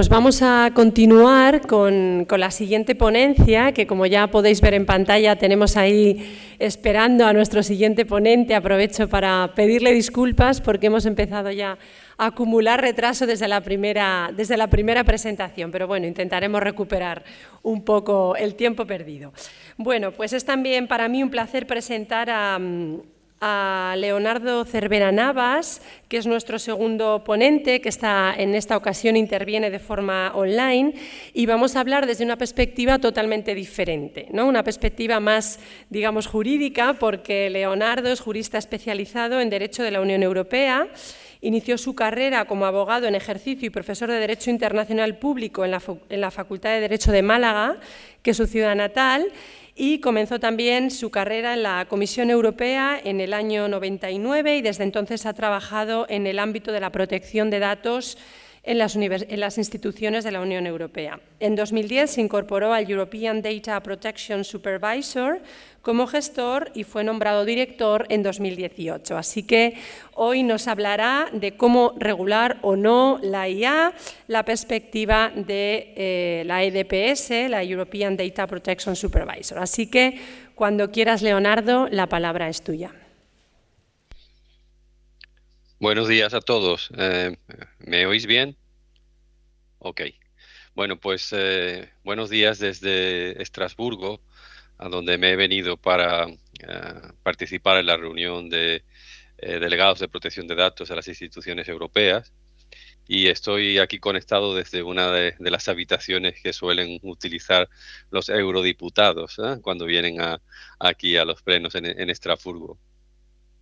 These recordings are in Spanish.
pues vamos a continuar con la siguiente ponencia, que como ya podéis ver en pantalla tenemos ahí esperando a nuestro siguiente ponente. Aprovecho para pedirle disculpas porque hemos empezado ya a acumular retraso desde la primera presentación, pero bueno, intentaremos recuperar un poco el tiempo perdido. Bueno, pues es también para mí un placer presentar a Leonardo Cervera Navas, que es nuestro segundo ponente, que en esta ocasión interviene de forma online, y vamos a hablar desde una perspectiva totalmente diferente, ¿no? Una perspectiva más, digamos, jurídica, porque Leonardo es jurista especializado en Derecho de la Unión Europea. Inició su carrera como abogado en ejercicio y profesor de Derecho Internacional Público en la Facultad de Derecho de Málaga, que es su ciudad natal, y comenzó también su carrera en la Comisión Europea en el año 99 y desde entonces ha trabajado en el ámbito de la protección de datos en las instituciones de la Unión Europea. En 2010 se incorporó al European Data Protection Supervisor como gestor y fue nombrado director en 2018. Así que hoy nos hablará de cómo regular o no la IA, la perspectiva de la EDPS, la European Data Protection Supervisor. Así que cuando quieras, Leonardo, la palabra es tuya. Buenos días a todos. ¿Me oís bien? Ok. Bueno, pues buenos días desde Estrasburgo, a donde me he venido para participar en la reunión de delegados de protección de datos de las instituciones europeas. Y estoy aquí conectado desde una de las habitaciones que suelen utilizar los eurodiputados, cuando vienen aquí a los plenos en Estrasburgo.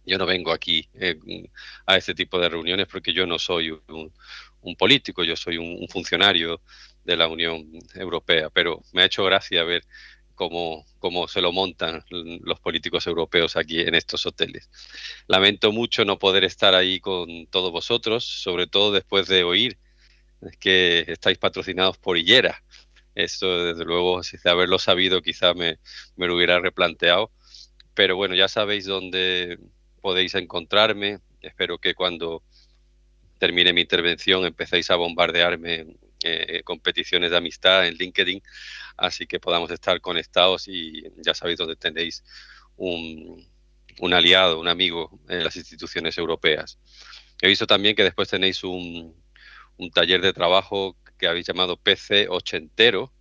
Yo no vengo aquí a este tipo de reuniones porque yo no soy un político, yo soy un funcionario de la Unión Europea, pero me ha hecho gracia ver cómo se lo montan los políticos europeos aquí en estos hoteles. Lamento mucho no poder estar ahí con todos vosotros, sobre todo después de oír que estáis patrocinados por Illera. Esto, desde luego, si de haberlo sabido, quizá me lo hubiera replanteado. Pero bueno, ya sabéis dónde podéis encontrarme. Espero que cuando termine mi intervención empecéis a bombardearme con peticiones de amistad en LinkedIn, así que podamos estar conectados y ya sabéis dónde tenéis un aliado, un amigo en las instituciones europeas. He visto también que después tenéis un taller de trabajo que habéis llamado PC ochentero.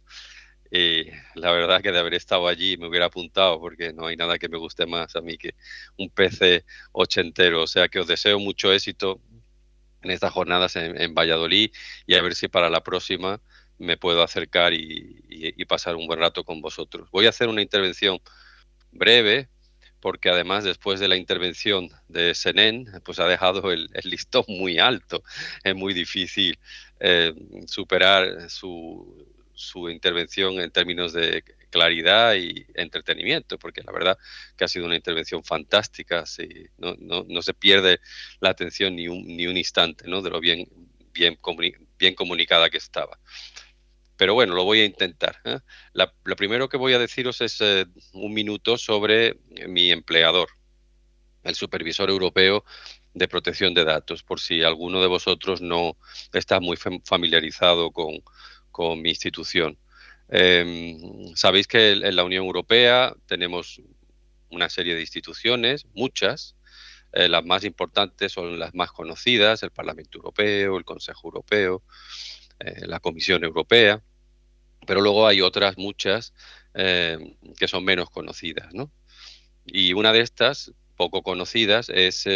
Y la verdad que de haber estado allí me hubiera apuntado porque no hay nada que me guste más a mí que un PC ochentero. O sea que os deseo mucho éxito en estas jornadas en Valladolid y a ver si para la próxima me puedo acercar y pasar un buen rato con vosotros. Voy a hacer una intervención breve porque además después de la intervención de Senen, pues ha dejado el listón muy alto. Es muy difícil superar su intervención en términos de claridad y entretenimiento, porque la verdad que ha sido una intervención fantástica, sí, no se pierde la atención ni un instante, ¿no? De lo bien comunicada que estaba. Pero bueno, lo voy a intentar. Lo primero que voy a deciros es un minuto sobre mi empleador, el Supervisor Europeo de Protección de Datos, por si alguno de vosotros no está muy familiarizado con mi institución. Sabéis que en la Unión Europea tenemos una serie de instituciones, muchas. Las más importantes son las más conocidas, el Parlamento Europeo, el Consejo Europeo, la Comisión Europea, pero luego hay otras muchas que son menos conocidas, ¿no? Y una de estas, poco conocidas, es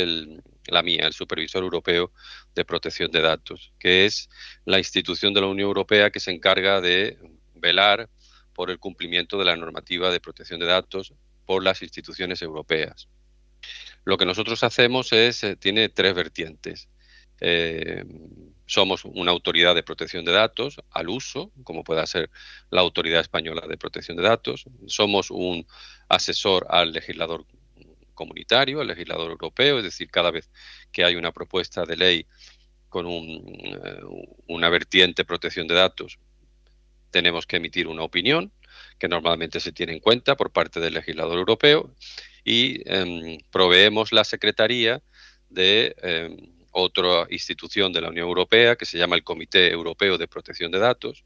la mía, el Supervisor Europeo de Protección de Datos, que es la institución de la Unión Europea que se encarga de velar por el cumplimiento de la normativa de protección de datos por las instituciones europeas. Lo que nosotros hacemos tiene tres vertientes. Somos una autoridad de protección de datos al uso, como pueda ser la Autoridad Española de Protección de Datos. Somos un asesor al legislador comunitario, al legislador europeo, es decir, cada vez que hay una propuesta de ley con una vertiente protección de datos, tenemos que emitir una opinión que normalmente se tiene en cuenta por parte del legislador europeo y proveemos la Secretaría de otra institución de la Unión Europea que se llama el Comité Europeo de Protección de Datos,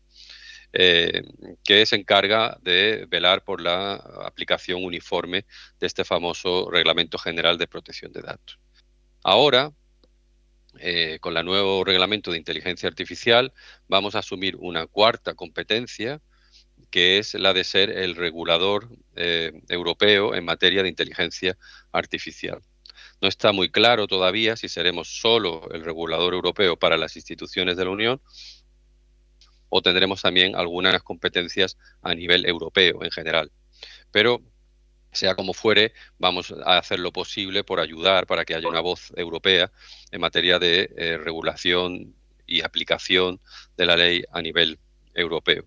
que se encarga de velar por la aplicación uniforme de este famoso Reglamento General de Protección de Datos. Ahora, con el nuevo reglamento de inteligencia artificial, vamos a asumir una cuarta competencia, que es la de ser el regulador europeo en materia de inteligencia artificial. No está muy claro todavía si seremos solo el regulador europeo para las instituciones de la Unión o tendremos también algunas competencias a nivel europeo en general. Pero sea como fuere, vamos a hacer lo posible por ayudar para que haya una voz europea en materia de regulación y aplicación de la ley a nivel europeo.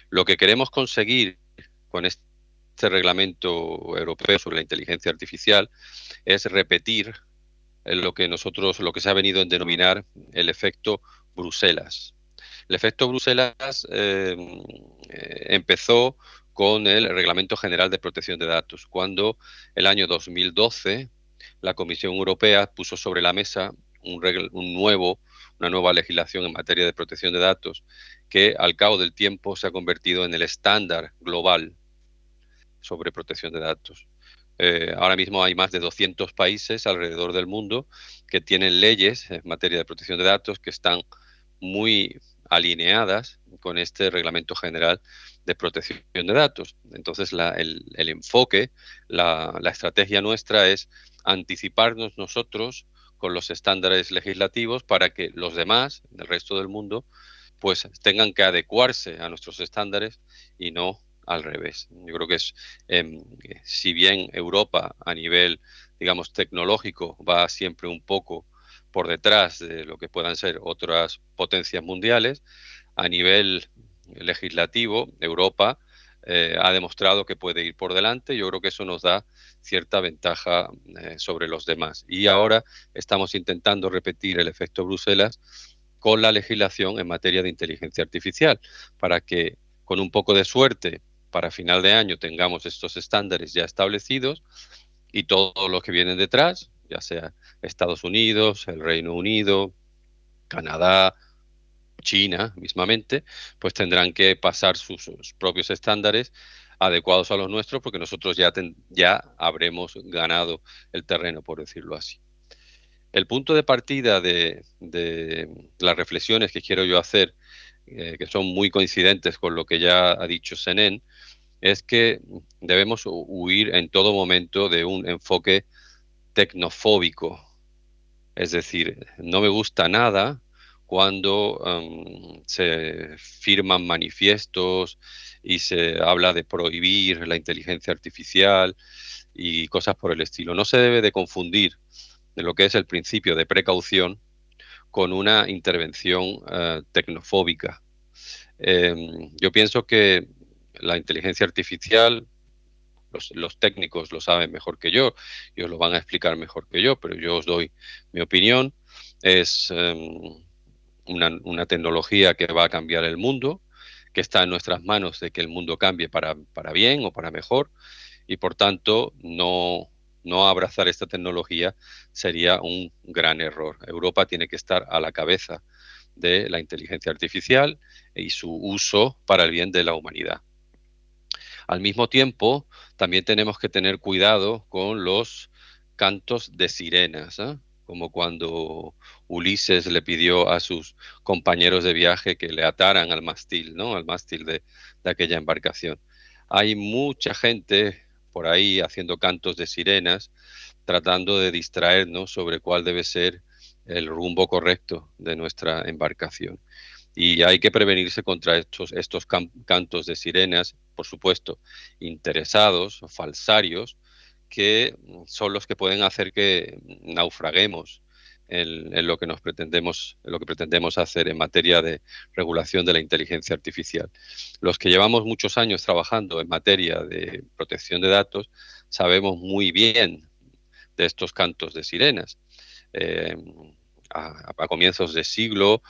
Lo que queremos conseguir con este reglamento europeo sobre la inteligencia artificial es repetir lo que se ha venido a denominar el efecto Bruselas. El efecto Bruselas empezó con el Reglamento General de Protección de Datos, cuando el año 2012 la Comisión Europea puso sobre la mesa una nueva legislación en materia de protección de datos que al cabo del tiempo se ha convertido en el estándar global sobre protección de datos. Ahora mismo hay más de 200 países alrededor del mundo que tienen leyes en materia de protección de datos que están muy alineadas con este Reglamento General de Protección de Datos. Entonces, el enfoque, la estrategia nuestra es anticiparnos nosotros con los estándares legislativos para que los demás, el resto del mundo, pues tengan que adecuarse a nuestros estándares y no al revés. Yo creo que si bien Europa a nivel, digamos, tecnológico va siempre un poco por detrás de lo que puedan ser otras potencias mundiales, a nivel legislativo, Europa ha demostrado que puede ir por delante. Yo creo que eso nos da cierta ventaja sobre los demás. Y ahora estamos intentando repetir el efecto Bruselas con la legislación en materia de inteligencia artificial, para que con un poco de suerte para final de año tengamos estos estándares ya establecidos y todos los que vienen detrás, ya sea Estados Unidos, el Reino Unido, Canadá, China mismamente, pues tendrán que pasar sus propios estándares adecuados a los nuestros, porque nosotros ya habremos ganado el terreno, por decirlo así. El punto de partida de las reflexiones que quiero yo hacer, que son muy coincidentes con lo que ya ha dicho Senén, es que debemos huir en todo momento de un enfoque tecnofóbico. Es decir, no me gusta nada cuando se firman manifiestos y se habla de prohibir la inteligencia artificial y cosas por el estilo. No se debe de confundir de lo que es el principio de precaución con una intervención tecnofóbica. Yo pienso que la inteligencia artificial, los técnicos lo saben mejor que yo y os lo van a explicar mejor que yo, pero yo os doy mi opinión. Es una tecnología que va a cambiar el mundo, que está en nuestras manos de que el mundo cambie para bien o para mejor, y por tanto no abrazar esta tecnología sería un gran error. Europa tiene que estar a la cabeza de la inteligencia artificial y su uso para el bien de la humanidad. Al mismo tiempo, también tenemos que tener cuidado con los cantos de sirenas, ¿eh? Como cuando Ulises le pidió a sus compañeros de viaje que le ataran al mástil, ¿no? Al mástil de aquella embarcación. Hay mucha gente por ahí haciendo cantos de sirenas, tratando de distraernos sobre cuál debe ser el rumbo correcto de nuestra embarcación. Y hay que prevenirse contra estos cantos de sirenas, por supuesto, interesados, falsarios, que son los que pueden hacer que naufraguemos en lo que pretendemos hacer en materia de regulación de la inteligencia artificial. Los que llevamos muchos años trabajando en materia de protección de datos sabemos muy bien de estos cantos de sirenas. Eh, a comienzos de siglo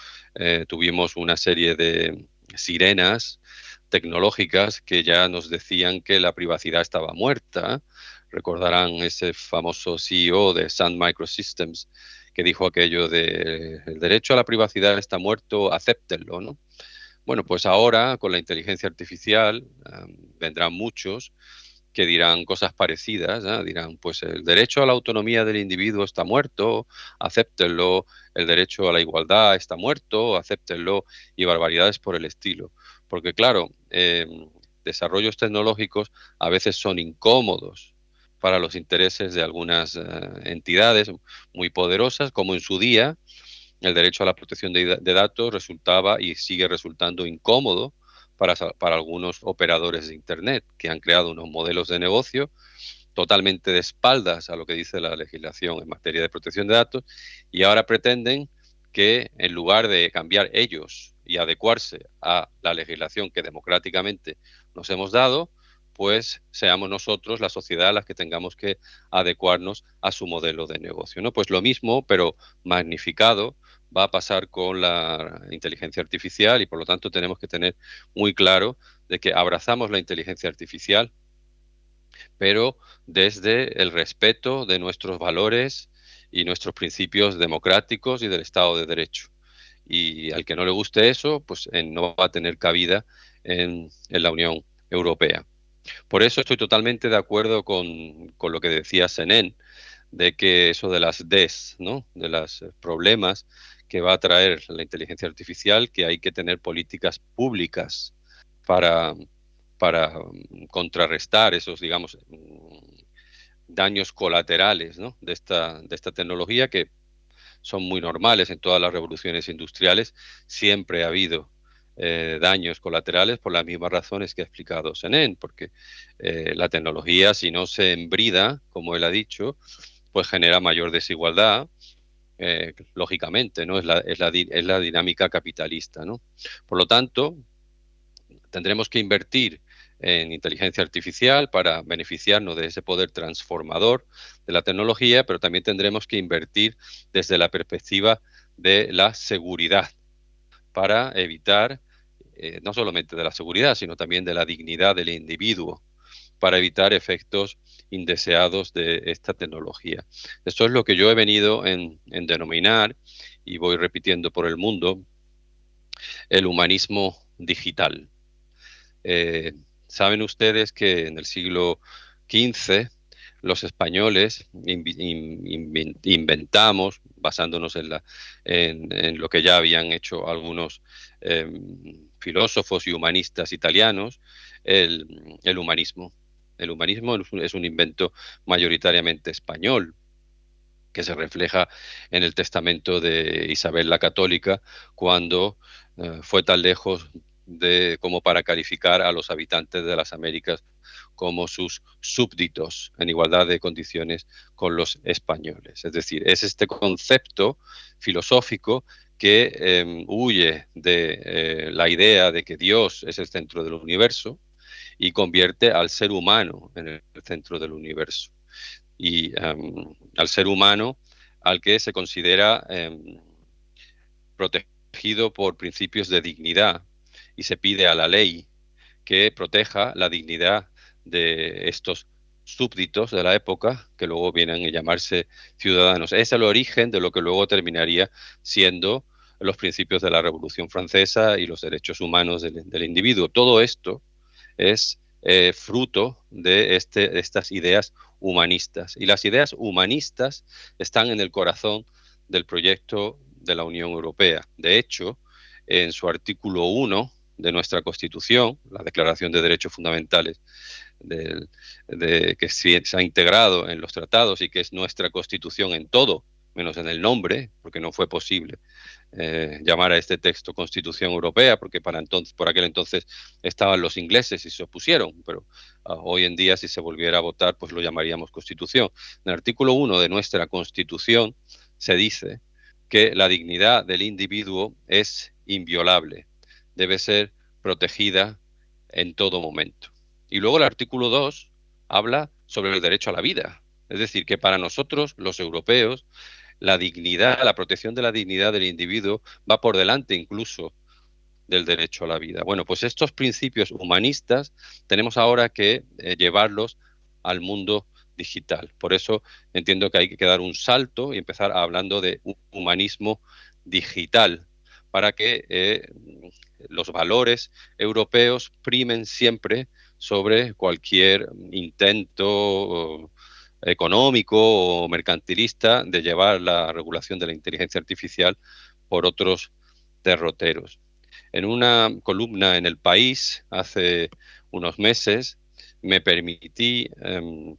tuvimos una serie de sirenas tecnológicas que ya nos decían que la privacidad estaba muerta. Recordarán ese famoso CEO de Sun Microsystems que dijo aquello de el derecho a la privacidad está muerto, acéptenlo, ¿no? Bueno, pues ahora con la inteligencia artificial vendrán muchos que dirán cosas parecidas, ¿eh? Dirán, pues el derecho a la autonomía del individuo está muerto, acéptenlo, el derecho a la igualdad está muerto, acéptenlo, y barbaridades por el estilo. Porque claro, desarrollos tecnológicos a veces son incómodos para los intereses de algunas entidades muy poderosas, como en su día el derecho a la protección de datos resultaba y sigue resultando incómodo para algunos operadores de Internet que han creado unos modelos de negocio totalmente de espaldas a lo que dice la legislación en materia de protección de datos y ahora pretenden que en lugar de cambiar ellos y adecuarse a la legislación que democráticamente nos hemos dado, pues seamos nosotros, la sociedad, las que tengamos que adecuarnos a su modelo de negocio, ¿no? Pues lo mismo, pero magnificado, va a pasar con la inteligencia artificial y por lo tanto tenemos que tener muy claro de que abrazamos la inteligencia artificial, pero desde el respeto de nuestros valores y nuestros principios democráticos y del Estado de Derecho. Y al que no le guste eso, pues no va a tener cabida en la Unión Europea. Por eso estoy totalmente de acuerdo con lo que decía Senén, de que eso de las DES, ¿no? De los problemas que va a traer la inteligencia artificial, que hay que tener políticas públicas para, para contrarrestar esos, digamos, daños colaterales, ¿no? De esta tecnología que son muy normales en todas las revoluciones industriales. Siempre ha habido daños colaterales por las mismas razones que ha explicado Senén, porque la tecnología, si no se embrida, como él ha dicho, pues genera mayor desigualdad, lógicamente, ¿no? Es la dinámica capitalista, ¿no? Por lo tanto, tendremos que invertir en inteligencia artificial para beneficiarnos de ese poder transformador de la tecnología, pero también tendremos que invertir desde la perspectiva de la seguridad para evitar, no solamente de la seguridad, sino también de la dignidad del individuo, para evitar efectos indeseados de esta tecnología. Esto es lo que yo he venido en denominar, y voy repitiendo por el mundo, el humanismo digital. Saben ustedes que en el siglo XV los españoles inventamos, basándonos en lo que ya habían hecho algunos filósofos y humanistas italianos, el humanismo. El humanismo es un invento mayoritariamente español, que se refleja en el testamento de Isabel la Católica, cuando fue tan lejos como para calificar a los habitantes de las Américas como sus súbditos en igualdad de condiciones con los españoles. Es decir, es este concepto filosófico que huye de la idea de que Dios es el centro del universo y convierte al ser humano en el centro del universo. Y al ser humano al que se considera protegido por principios de dignidad y se pide a la ley que proteja la dignidad de estos súbditos de la época, que luego vienen a llamarse ciudadanos. Es el origen de lo que luego terminaría siendo los principios de la Revolución Francesa y los derechos humanos del individuo. Todo esto es fruto de estas ideas humanistas. Y las ideas humanistas están en el corazón del proyecto de la Unión Europea. De hecho, en su artículo 1 de nuestra Constitución, la Declaración de Derechos Fundamentales, que se ha integrado en los tratados y que es nuestra Constitución en todo, menos en el nombre, porque no fue posible llamar a este texto Constitución Europea, porque por aquel entonces estaban los ingleses y se opusieron, pero hoy en día si se volviera a votar, pues lo llamaríamos Constitución. En el artículo 1 de nuestra Constitución se dice que la dignidad del individuo es inviolable, debe ser protegida en todo momento. Y luego el artículo 2 habla sobre el derecho a la vida, es decir, que para nosotros, los europeos, la dignidad, la protección de la dignidad del individuo va por delante incluso del derecho a la vida. Bueno, pues estos principios humanistas tenemos ahora que llevarlos al mundo digital. Por eso entiendo que hay que dar un salto y empezar hablando de un humanismo digital para que los valores europeos primen siempre sobre cualquier intento económico o mercantilista de llevar la regulación de la inteligencia artificial por otros derroteros. En una columna en El País hace unos meses me permití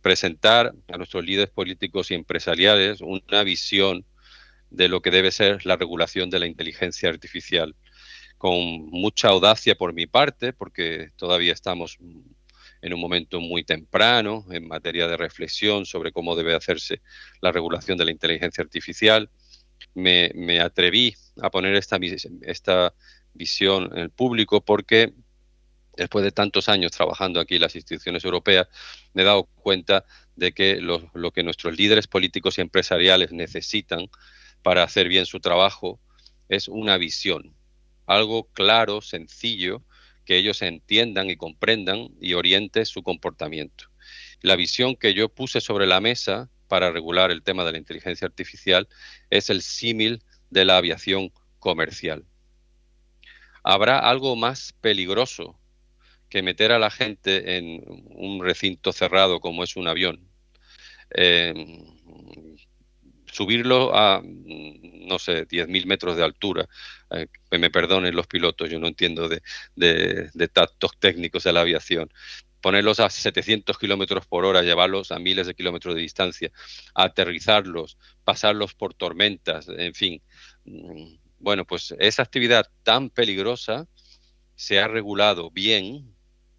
presentar a nuestros líderes políticos y empresariales una visión de lo que debe ser la regulación de la inteligencia artificial, con mucha audacia por mi parte, porque todavía estamos en un momento muy temprano en materia de reflexión sobre cómo debe hacerse la regulación de la inteligencia artificial. Me atreví a poner esta visión en el público porque después de tantos años trabajando aquí en las instituciones europeas, me he dado cuenta de que lo que nuestros líderes políticos y empresariales necesitan para hacer bien su trabajo es una visión, algo claro, sencillo, que ellos entiendan y comprendan y oriente su comportamiento. La visión que yo puse sobre la mesa para regular el tema de la inteligencia artificial es el símil de la aviación comercial. ¿Habrá algo más peligroso que meter a la gente en un recinto cerrado como es un avión? Eh, Subirlo a, no sé, 10.000 metros de altura. Que me perdonen los pilotos, yo no entiendo de tactos técnicos de la aviación. Ponerlos a 700 kilómetros por hora, llevarlos a miles de kilómetros de distancia, aterrizarlos, pasarlos por tormentas, en fin. Bueno, pues esa actividad tan peligrosa se ha regulado bien,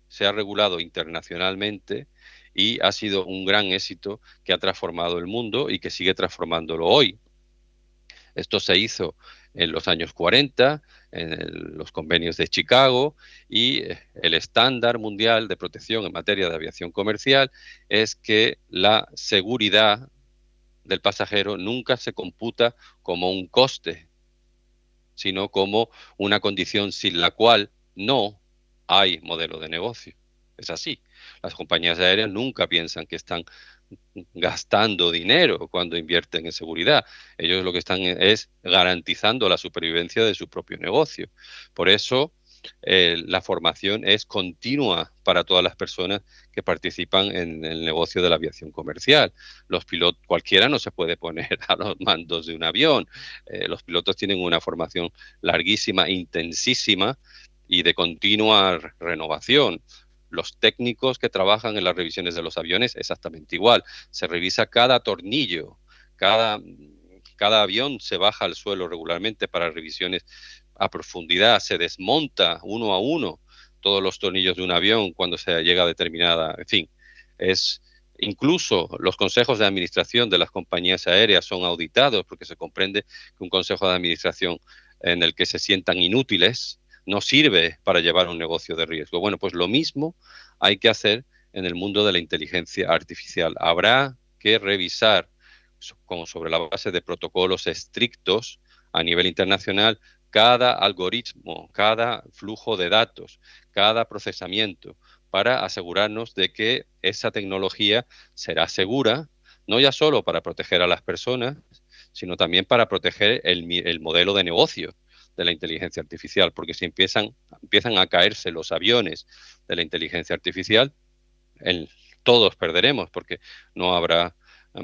se ha regulado internacionalmente y ha sido un gran éxito que ha transformado el mundo y que sigue transformándolo hoy. Esto se hizo en los años 40, en los convenios de Chicago, y el estándar mundial de protección en materia de aviación comercial es que la seguridad del pasajero nunca se computa como un coste, sino como una condición sin la cual no hay modelo de negocio. Es así. Las compañías aéreas nunca piensan que están gastando dinero cuando invierten en seguridad. Ellos lo que están es garantizando la supervivencia de su propio negocio. Por eso, la formación es continua para todas las personas que participan en el negocio de la aviación comercial. Los pilotos, cualquiera no se puede poner a los mandos de un avión. Los pilotos tienen una formación larguísima, intensísima y de continua renovación. Los técnicos que trabajan en las revisiones de los aviones, exactamente igual. Se revisa cada tornillo, cada avión se baja al suelo regularmente para revisiones a profundidad, se desmonta uno a uno todos los tornillos de un avión cuando se llega a determinada, en fin, es incluso los consejos de administración de las compañías aéreas son auditados porque se comprende que un consejo de administración en el que se sientan inútiles no sirve para llevar un negocio de riesgo. Bueno, pues lo mismo hay que hacer en el mundo de la inteligencia artificial. Habrá que revisar, como sobre la base de protocolos estrictos a nivel internacional, cada algoritmo, cada flujo de datos, cada procesamiento, para asegurarnos de que esa tecnología será segura, no ya solo para proteger a las personas, sino también para proteger el modelo de negocio de la inteligencia artificial, porque si empiezan a caerse los aviones de la inteligencia artificial, todos perderemos porque no habrá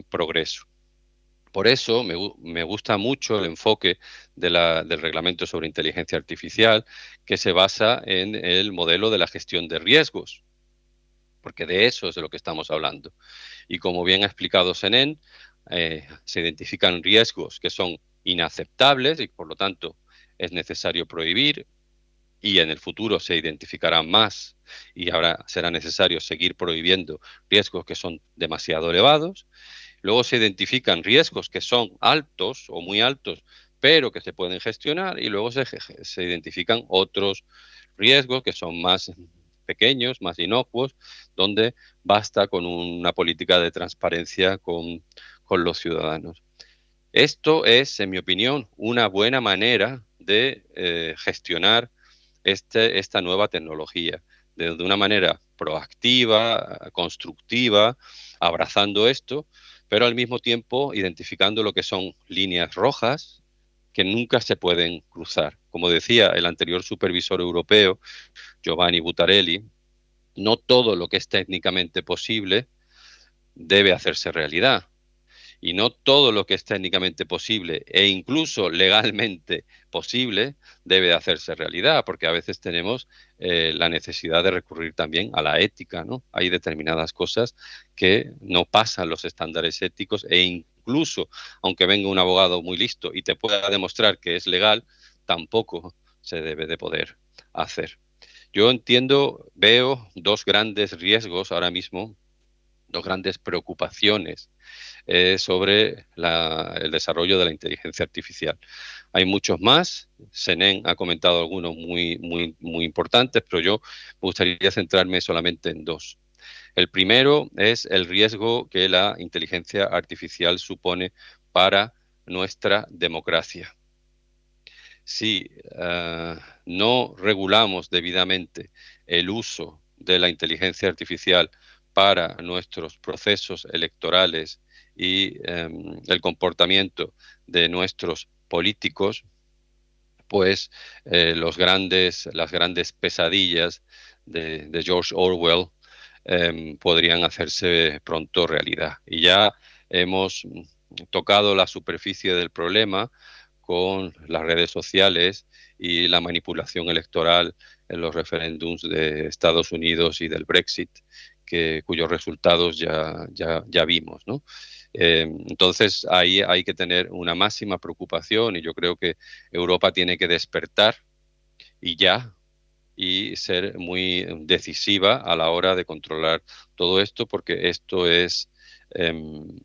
progreso. Por eso me gusta mucho el enfoque del reglamento sobre inteligencia artificial, que se basa en el modelo de la gestión de riesgos, porque de eso es de lo que estamos hablando. Y como bien ha explicado Senen, se identifican riesgos que son inaceptables y por lo tanto es necesario prohibir, y en el futuro se identificarán más y ahora será necesario seguir prohibiendo riesgos que son demasiado elevados. Luego se identifican riesgos que son altos o muy altos, pero que se pueden gestionar, y luego se identifican otros riesgos que son más pequeños, más inocuos, donde basta con una política de transparencia con los ciudadanos. Esto es, en mi opinión, una buena manera de gestionar esta nueva tecnología de una manera proactiva, constructiva, abrazando esto, pero al mismo tiempo identificando lo que son líneas rojas que nunca se pueden cruzar. Como decía el anterior supervisor europeo, Giovanni Buttarelli, no todo lo que es técnicamente posible debe hacerse realidad. Y no todo lo que es técnicamente posible e incluso legalmente posible debe hacerse realidad, porque a veces tenemos la necesidad de recurrir también a la ética, ¿no? Hay determinadas cosas que no pasan los estándares éticos e incluso, aunque venga un abogado muy listo y te pueda demostrar que es legal, tampoco se debe de poder hacer. Yo entiendo, veo dos grandes riesgos ahora mismo, dos grandes preocupaciones sobre el desarrollo de la inteligencia artificial. Hay muchos más, Senen ha comentado algunos muy importantes, pero yo me gustaría centrarme solamente en dos. El primero es el riesgo que la inteligencia artificial supone para nuestra democracia. Si no regulamos debidamente el uso de la inteligencia artificial para nuestros procesos electorales y el comportamiento de nuestros políticos, pues las grandes pesadillas de George Orwell podrían hacerse pronto realidad. Y ya hemos tocado la superficie del problema con las redes sociales y la manipulación electoral en los referéndums de Estados Unidos y del Brexit, cuyos resultados ya vimos, ¿no? Entonces, ahí hay que tener una máxima preocupación y yo creo que Europa tiene que despertar y ya y ser muy decisiva a la hora de controlar todo esto, porque esto es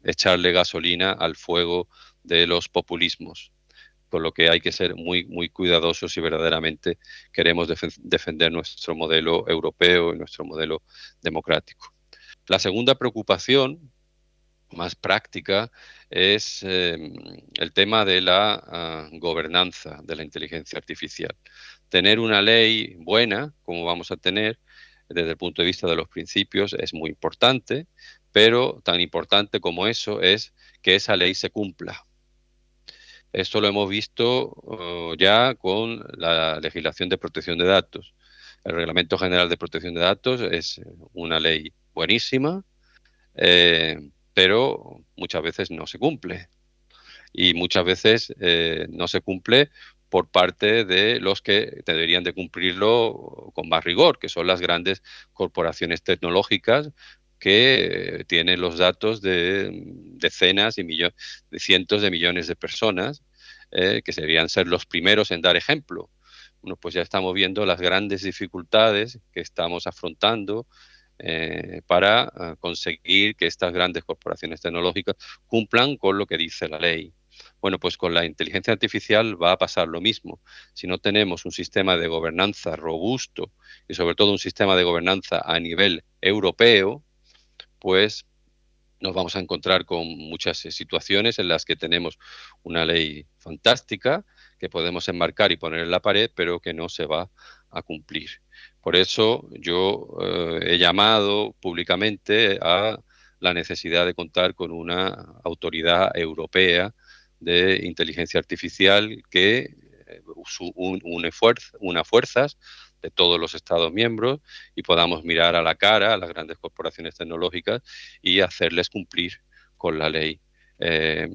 echarle gasolina al fuego de los populismos, con lo que hay que ser muy cuidadosos si verdaderamente queremos defender nuestro modelo europeo y nuestro modelo democrático. La segunda preocupación más práctica es el tema de la gobernanza de la inteligencia artificial. Tener una ley buena, como vamos a tener desde el punto de vista de los principios, es muy importante, pero tan importante como eso es que esa ley se cumpla. Esto lo hemos visto ya con la legislación de protección de datos. El Reglamento General de Protección de Datos es una ley buenísima, pero muchas veces no se cumple. Y muchas veces no se cumple por parte de los que deberían de cumplirlo con más rigor, que son las grandes corporaciones tecnológicas que tienen los datos de decenas y millones, de cientos de millones de personas, que deberían ser los primeros en dar ejemplo. Bueno, pues ya estamos viendo las grandes dificultades que estamos afrontando para conseguir que estas grandes corporaciones tecnológicas cumplan con lo que dice la ley. Bueno, pues con la inteligencia artificial va a pasar lo mismo. Si no tenemos un sistema de gobernanza robusto y sobre todo un sistema de gobernanza a nivel europeo, pues nos vamos a encontrar con muchas situaciones en las que tenemos una ley fantástica que podemos enmarcar y poner en la pared, pero que no se va a cumplir. Por eso yo he llamado públicamente a la necesidad de contar con una autoridad europea de inteligencia artificial que une fuerzas de todos los Estados miembros y podamos mirar a la cara a las grandes corporaciones tecnológicas y hacerles cumplir con la ley. Eh,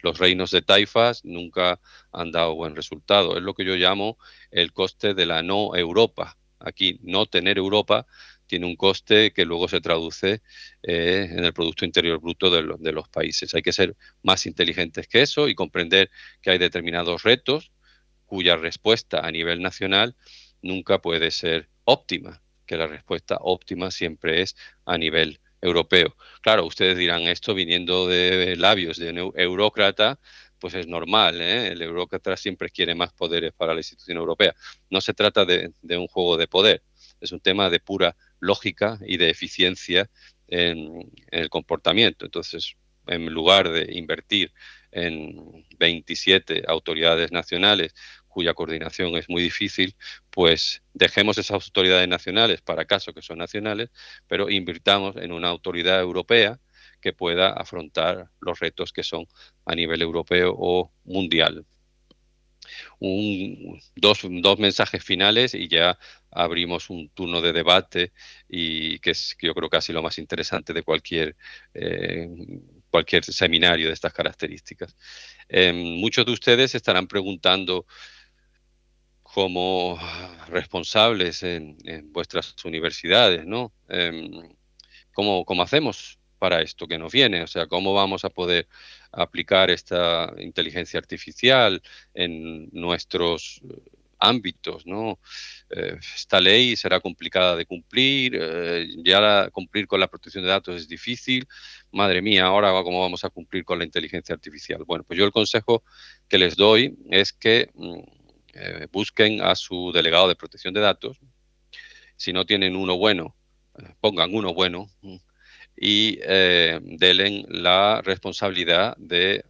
los reinos de taifas nunca han dado buen resultado. Es lo que yo llamo el coste de la no Europa. Aquí no tener Europa tiene un coste que luego se traduce en el Producto Interior Bruto de los países. Hay que ser más inteligentes que eso y comprender que hay determinados retos cuya respuesta a nivel nacional nunca puede ser óptima, que la respuesta óptima siempre es a nivel europeo. Claro, ustedes dirán, esto viniendo de labios de un eurócrata, pues es normal, ¿eh? El eurócrata siempre quiere más poderes para la institución europea. No se trata de un juego de poder, es un tema de pura lógica y de eficiencia en el comportamiento. Entonces, en lugar de invertir en 27 autoridades nacionales cuya coordinación es muy difícil, pues dejemos esas autoridades nacionales para casos que son nacionales, pero invirtamos en una autoridad europea que pueda afrontar los retos que son a nivel europeo o mundial. Dos mensajes finales y ya abrimos un turno de debate y que es que yo creo casi lo más interesante de eh, cualquier seminario de estas características. Muchos de ustedes estarán preguntando como responsables en vuestras universidades, ¿no? ¿Cómo hacemos para esto que nos viene? O sea, ¿cómo vamos a poder aplicar esta inteligencia artificial en nuestros ámbitos, ¿no? Esta ley será complicada de cumplir, cumplir con la protección de datos es difícil. Madre mía, ahora cómo vamos a cumplir con la inteligencia artificial. Bueno, pues yo el consejo que les doy es que busquen a su delegado de protección de datos. Si no tienen uno bueno, pongan uno bueno y delen la responsabilidad de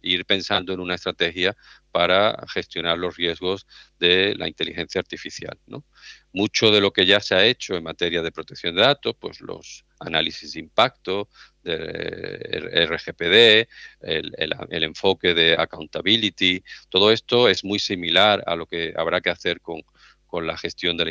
ir pensando en una estrategia para gestionar los riesgos de la inteligencia artificial, ¿no? Mucho de lo que ya se ha hecho en materia de protección de datos, pues los análisis de impacto, del RGPD, el enfoque de accountability, todo esto es muy similar a lo que habrá que hacer con la gestión de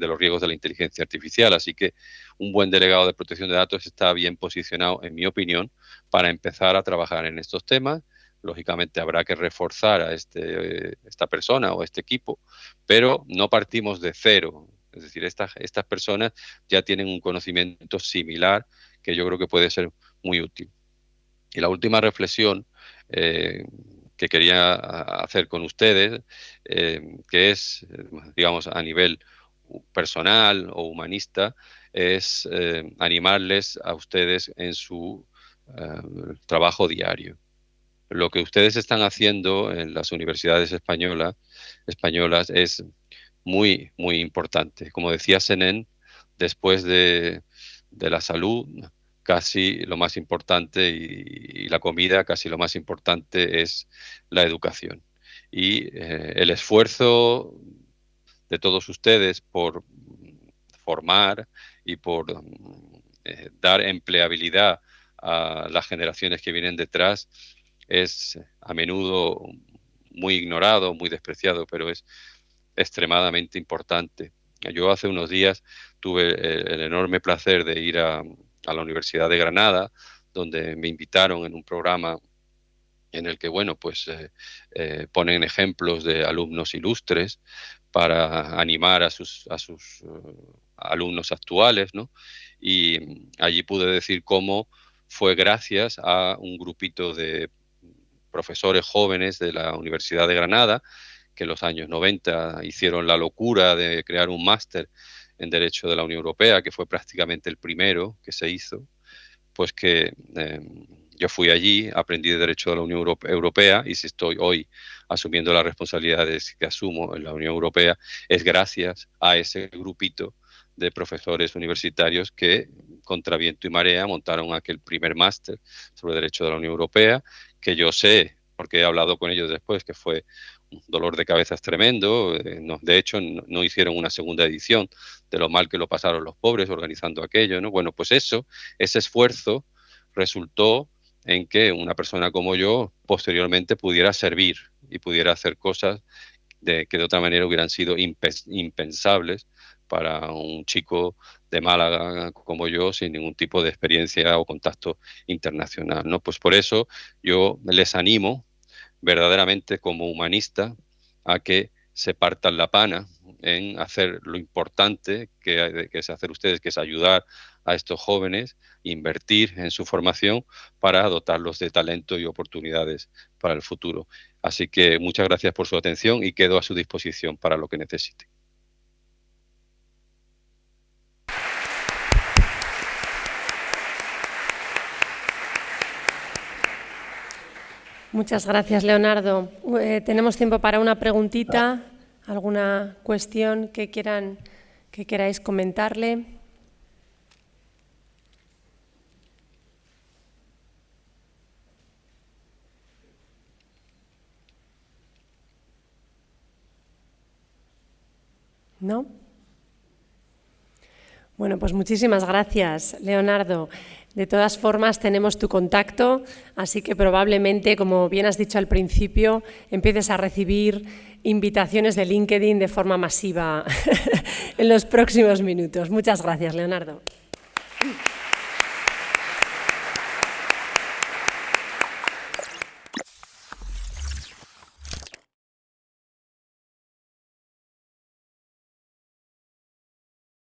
los riesgos de la inteligencia artificial. Así que un buen delegado de protección de datos está bien posicionado, en mi opinión, para empezar a trabajar en estos temas. Lógicamente habrá que reforzar a esta persona o este equipo, pero no partimos de cero. Es decir, estas personas ya tienen un conocimiento similar que yo creo que puede ser muy útil. Y la última reflexión eh, que quería hacer con ustedes, que es, digamos, a nivel personal o humanista, es animarles a ustedes en su trabajo diario. Lo que ustedes están haciendo en las universidades españolas es muy, muy importante. Como decía Senén, después de la salud, casi lo más importante y la comida, casi lo más importante es la educación. Y el esfuerzo de todos ustedes por formar y por dar empleabilidad a las generaciones que vienen detrás es a menudo muy ignorado, muy despreciado, pero es extremadamente importante. Yo hace unos días tuve el enorme placer de ir a la Universidad de Granada, donde me invitaron en un programa en el que, bueno, pues ponen ejemplos de alumnos ilustres para animar a sus alumnos actuales, ¿no? Y allí pude decir cómo fue gracias a un grupito de profesores jóvenes de la Universidad de Granada, que en los años 90 hicieron la locura de crear un máster en Derecho de la Unión Europea, que fue prácticamente el primero que se hizo, pues que yo fui allí, aprendí de Derecho de la Unión Europea y si estoy hoy asumiendo las responsabilidades que asumo en la Unión Europea, es gracias a ese grupito de profesores universitarios que, contra viento y marea, montaron aquel primer máster sobre Derecho de la Unión Europea, que yo sé, porque he hablado con ellos después, que fue un dolor de cabezas tremendo. De hecho, no hicieron una segunda edición de lo mal que lo pasaron los pobres organizando aquello, ¿no? Bueno, pues ese esfuerzo resultó en que una persona como yo posteriormente pudiera servir y pudiera hacer cosas que de otra manera hubieran sido impensables para un chico de Málaga como yo, sin ningún tipo de experiencia o contacto internacional, ¿no? Pues por eso yo les animo verdaderamente como humanista a que se partan la pana en hacer lo importante que es hacer ustedes, que es ayudar a estos jóvenes, invertir en su formación para dotarlos de talento y oportunidades para el futuro. Así que muchas gracias por su atención y quedo a su disposición para lo que necesite. Muchas gracias, Leonardo. Tenemos tiempo para una preguntita, alguna cuestión que queráis comentarle. ¿No? Bueno, pues muchísimas gracias, Leonardo. De todas formas, tenemos tu contacto, así que probablemente, como bien has dicho al principio, empieces a recibir invitaciones de LinkedIn de forma masiva en los próximos minutos. Muchas gracias, Leonardo.